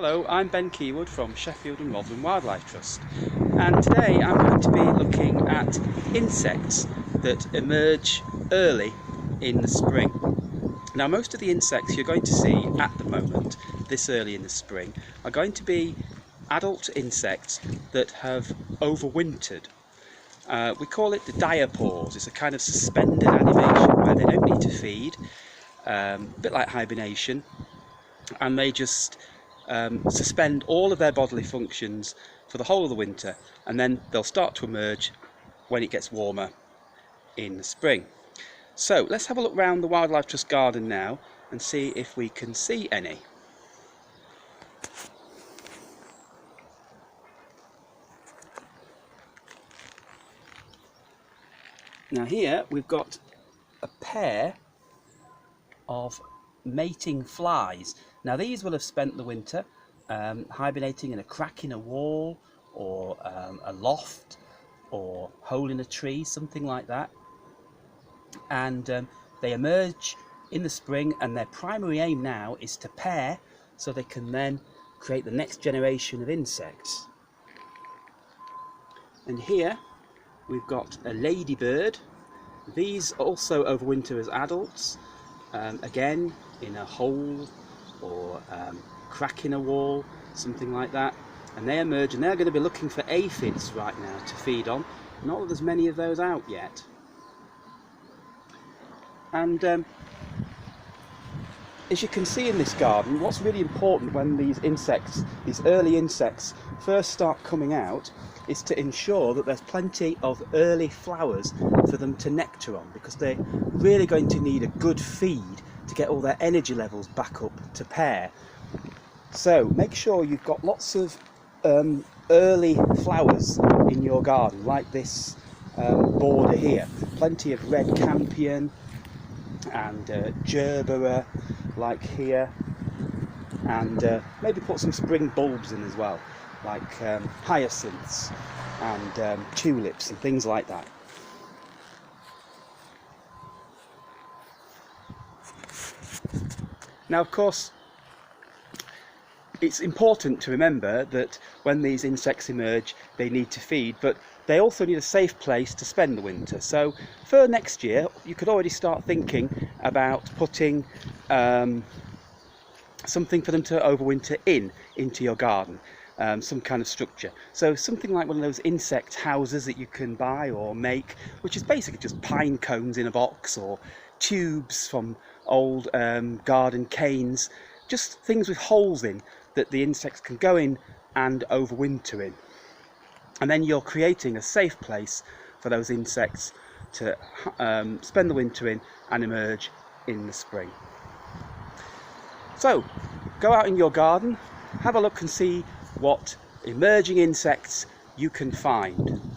Hello, I'm Ben Keywood from Sheffield and Rotherham Wildlife Trust, and today I'm going to be looking at insects that emerge early in the spring. Now, most of the insects you're going to see at the moment, this early in the spring, are going to be adult insects that have overwintered. We call it the diapause. It's a kind of suspended animation where they don't need to feed, a bit like hibernation, and they just suspend all of their bodily functions for the whole of the winter, and then they'll start to emerge when it gets warmer in the spring. So let's have a look around the Wildlife Trust garden now and see if we can see any. Now here we've got a pair of mating flies. Now these will have spent the winter hibernating in a crack in a wall, or a loft, or hole in a tree, something like that, and they emerge in the spring, and their primary aim now is to pair so they can then create the next generation of insects. And here we've got a ladybird. These also overwinter as adults, again in a hole or crack in a wall, something like that, and they emerge, and they're going to be looking for aphids right now to feed on. Not that there's many of those out yet. And as you can see in this garden, what's really important when these insects, these early insects, first start coming out, is to ensure that there's plenty of early flowers for them to nectar on, because they're really going to need a good feed to get all their energy levels back up to pair. So make sure you've got lots of early flowers in your garden, like this border here. Plenty of red campion and gerbera, like here, and maybe put some spring bulbs in as well, like hyacinths and tulips and things like that. Now, of course, it's important to remember that when these insects emerge, they need to feed, but they also need a safe place to spend the winter. So for next year, you could already start thinking about putting something for them to overwinter into your garden, some kind of structure. So something like one of those insect houses that you can buy or make, which is basically just pine cones in a box, or tubes from old garden canes, just things with holes in that the insects can go in and overwinter in. And then you're creating a safe place for those insects to spend the winter in and emerge in the spring. So go out in your garden, have a look and see what emerging insects you can find.